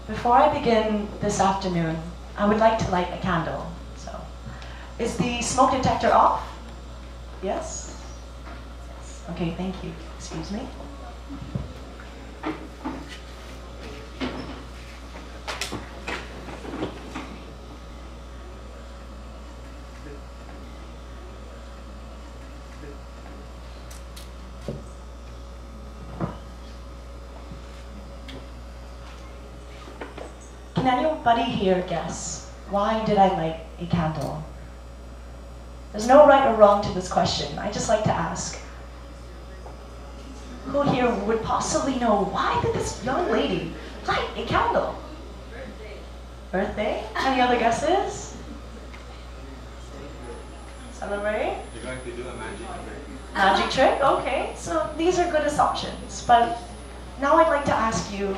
Before I begin this afternoon, I would like to light a candle. So, is the smoke detector off? Yes? Yes. Okay, thank you. Excuse me. Can anybody here guess, why did I light a candle? There's no right or wrong to this question. I just like to ask, who here would possibly know, why did this young lady light a candle? Birthday? Any other guesses? Celebrate? You're going to do a magic trick. Magic trick? Okay, so these are good assumptions. But now I'd like to ask you,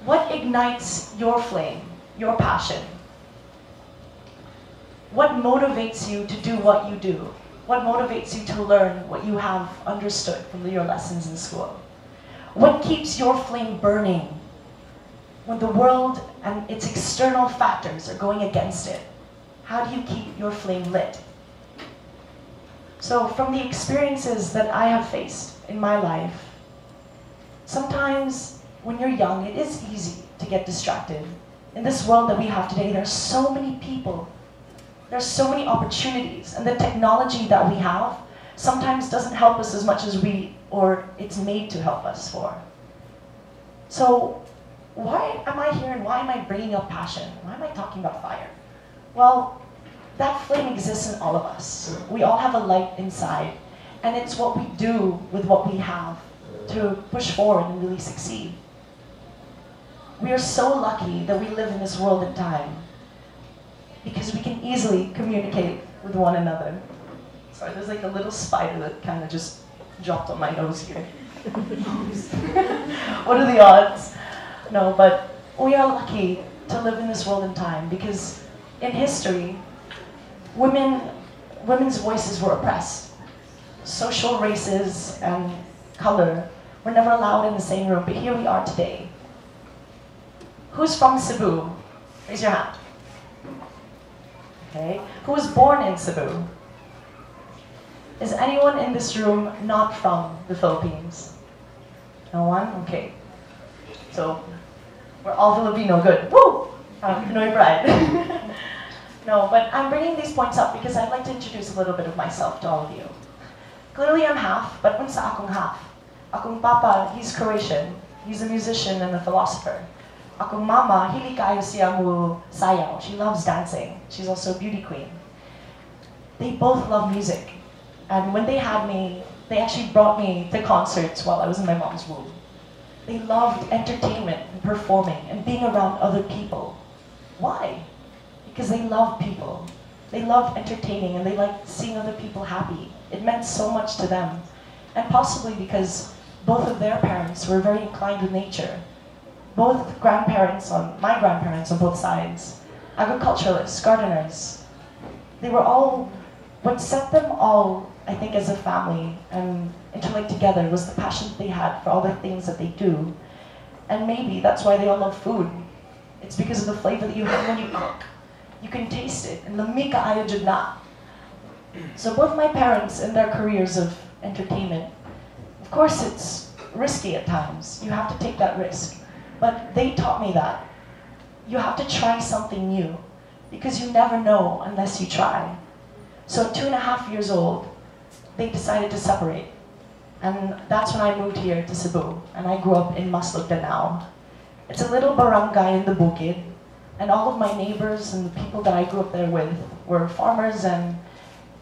what ignites your flame, your passion? What motivates you to do what you do? What motivates you to learn what you have understood from your lessons in school? What keeps your flame burning when the world and its external factors are going against it? How do you keep your flame lit? So from the experiences that I have faced in my life, sometimes when you're young, it is easy to get distracted. In this world that we have today, there's so many people, there's so many opportunities, and the technology that we have sometimes doesn't help us as much as it's made to help us for. So why am I here and why am I bringing up passion? Why am I talking about fire? Well, that flame exists in all of us. We all have a light inside, and it's what we do with what we have to push forward and really succeed. We are so lucky that we live in this world and time because we can easily communicate with one another. Sorry, there's like a little spider that kind of just dropped on my nose here. What are the odds? No, but we are lucky to live in this world and time because in history, women's voices were oppressed. Social races and color were never allowed in the same room, but here we are today. Who's from Cebu? Raise your hand. Okay. Who was born in Cebu? Is anyone in this room not from the Philippines? No one? Okay. So, we're all Filipino, good. Woo! Pinoy pride. No, but I'm bringing these points up because I'd like to introduce a little bit of myself to all of you. Clearly I'm half, but unsa akong half? Akong papa, he's Croatian. He's a musician and a philosopher. Akong mama, hili kayo siya mo sayaw. She loves dancing. She's also a beauty queen. They both love music. And when they had me, they actually brought me to concerts while I was in my mom's womb. They loved entertainment and performing and being around other people. Why? Because they love people. They loved entertaining and they liked seeing other people happy. It meant so much to them. And possibly because both of their parents were very inclined with nature. Both my grandparents on both sides, agriculturalists, gardeners. They were all, what set them all, I think, as a family and interlinked together was the passion that they had for all the things that they do. And maybe that's why they all love food. It's because of the flavor that you have when you cook. You can taste it, and lamig kaayo jud na. So both my parents in their careers of entertainment, of course it's risky at times. You have to take that risk. But they taught me that. You have to try something new because you never know unless you try. So at 2.5 years old, they decided to separate. And that's when I moved here to Cebu. And I grew up in Maslog, Danao. It's a little barangay in the Bukid. And all of my neighbors and the people that I grew up there with were farmers and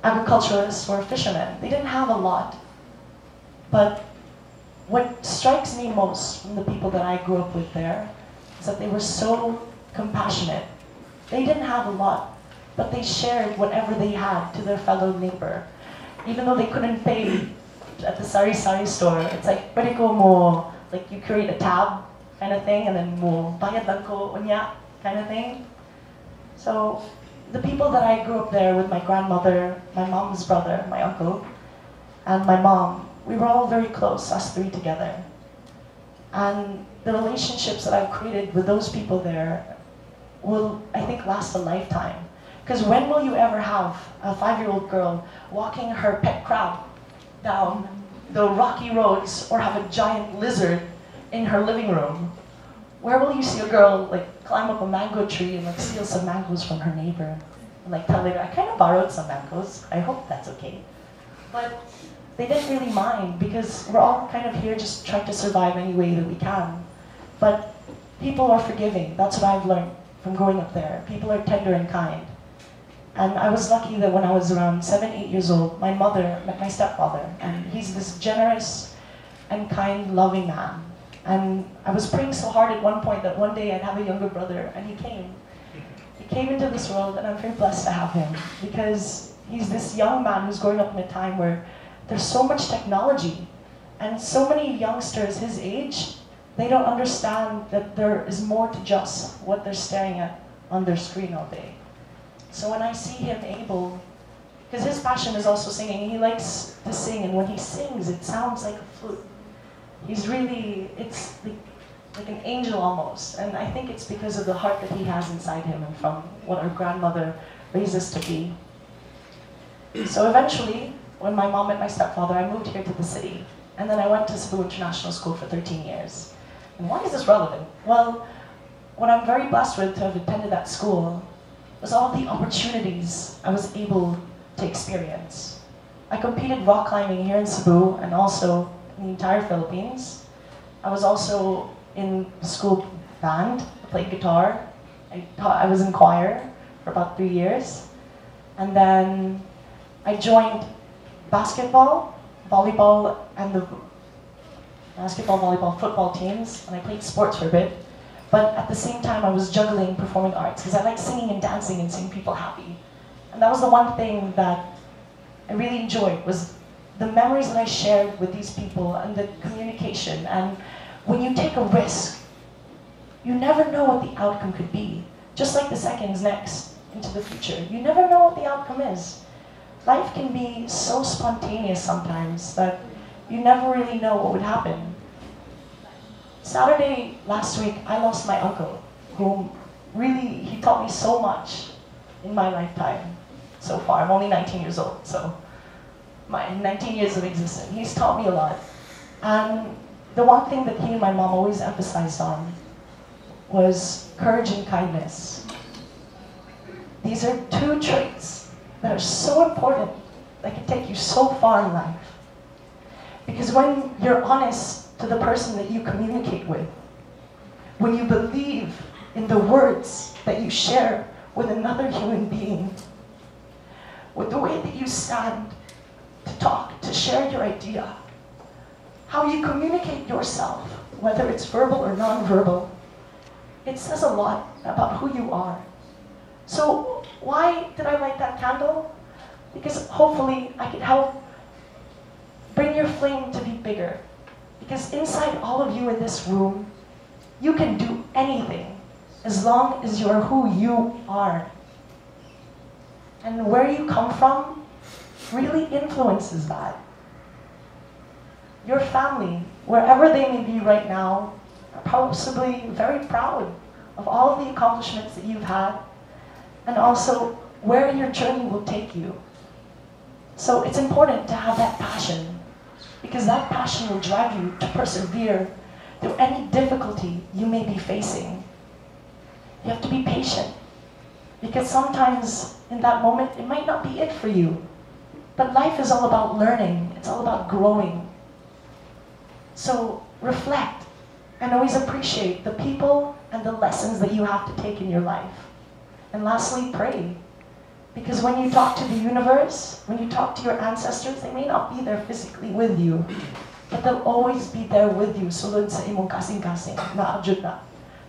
agriculturalists or fishermen. They didn't have a lot. But what strikes me most from the people that I grew up with there is that they were so compassionate. They didn't have a lot, but they shared whatever they had to their fellow neighbor. Even though they couldn't pay at the sari-sari store, it's like, pwede ko mo, like you create a tab kind of thing, and then mo, bayad lang ko, unya, kind of thing. So the people that I grew up there with, my grandmother, my mom's brother, my uncle, and my mom, we were all very close, us three together. And the relationships that I've created with those people there will, I think, last a lifetime. Because when will you ever have a 5-year-old girl walking her pet crab down the rocky roads or have a giant lizard in her living room? Where will you see a girl like climb up a mango tree and like steal some mangoes from her neighbor and like tell her, I kind of borrowed some mangoes, I hope that's okay. But they didn't really mind because we're all kind of here just trying to survive any way that we can. But people are forgiving. That's what I've learned from growing up there. People are tender and kind. And I was lucky that when I was around 7, 8 years old, my mother met my stepfather. And he's this generous and kind, loving man. And I was praying so hard at one point that one day I'd have a younger brother, and he came. He came into this world, and I'm very blessed to have him, because he's this young man who's growing up in a time where there's so much technology, and so many youngsters his age, they don't understand that there is more to just what they're staring at on their screen all day. So when I see him able, because his passion is also singing, he likes to sing, and when he sings, it sounds like a flute. He's really, it's like an angel almost, and I think it's because of the heart that he has inside him and from what our grandmother raised us to be. So eventually, when my mom met my stepfather, I moved here to the city, and then I went to Cebu International School for 13 years. And why is this relevant? Well, what I'm very blessed with to have attended that school was all the opportunities I was able to experience. I competed rock climbing here in Cebu and also in the entire Philippines. I was also in the school band, I played guitar. I was in choir for about 3 years. And then I joined basketball, volleyball, and the basketball, volleyball, football teams, and I played sports for a bit. But at the same time, I was juggling performing arts, because I like singing and dancing and seeing people happy. And that was the one thing that I really enjoyed, was the memories that I shared with these people and the communication. And when you take a risk, you never know what the outcome could be. Just like the seconds next into the future. You never know what the outcome is. Life can be so spontaneous sometimes that you never really know what would happen. Saturday last week, I lost my uncle, whom really, he taught me so much in my lifetime so far. I'm only 19 years old, so my 19 years of existence. He's taught me a lot. And the one thing that he and my mom always emphasized on was courage and kindness. These are 2 traits that are so important that can take you so far in life. Because when you're honest to the person that you communicate with, when you believe in the words that you share with another human being, with the way that you stand to talk, to share your idea, how you communicate yourself, whether it's verbal or non-verbal, it says a lot about who you are. So why did I light that candle? Because hopefully I could help bring your flame to be bigger. Because inside all of you in this room, you can do anything as long as you're who you are. And where you come from really influences that. Your family, wherever they may be right now, are possibly very proud of all of the accomplishments that you've had, and also where your journey will take you. So it's important to have that passion, because that passion will drive you to persevere through any difficulty you may be facing. You have to be patient, because sometimes in that moment it might not be it for you. But life is all about learning, it's all about growing. So reflect and always appreciate the people and the lessons that you have to take in your life. And lastly, pray. Because when you talk to the universe, when you talk to your ancestors, they may not be there physically with you, but they'll always be there with you. Sulod sa imong kasing-kasing, naadjud na.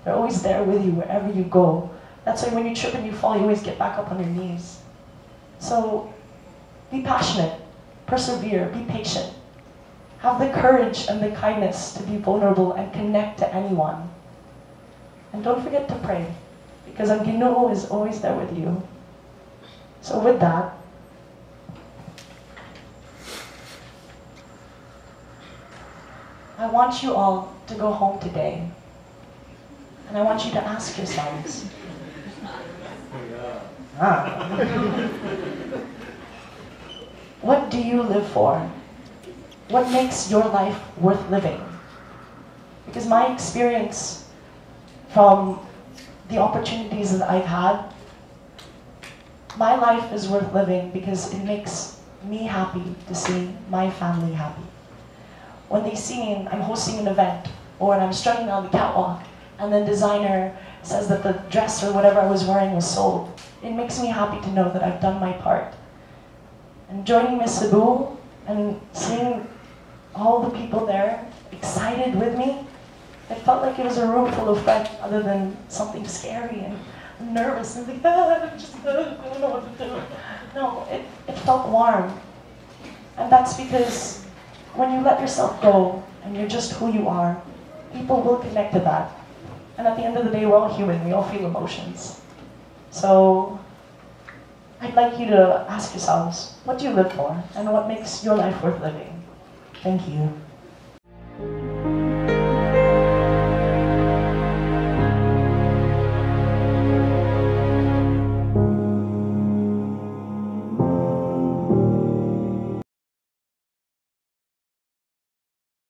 They're always there with you wherever you go. That's why when you trip and you fall, you always get back up on your knees. So be passionate, persevere, be patient. Have the courage and the kindness to be vulnerable and connect to anyone. And don't forget to pray, because ang Ginoo is always there with you. So with that, I want you all to go home today And I want you to ask yourselves, what do you live for? What makes your life worth living? Because my experience from the opportunities that I've had, my life is worth living because it makes me happy to see my family happy. When they see me and I'm hosting an event, or when I'm strutting down the catwalk, and then designer says that the dress or whatever I was wearing was sold, it makes me happy to know that I've done my part. And joining Miss Cebu and seeing all the people there excited with me, it felt like it was a room full of friends other than something scary and I'm nervous and like, I don't know what to do. No, it felt warm. And that's because when you let yourself go and you're just who you are, people will connect to that. And at the end of the day, we're all human, we all feel emotions. So I'd like you to ask yourselves, what do you live for? And what makes your life worth living? Thank you.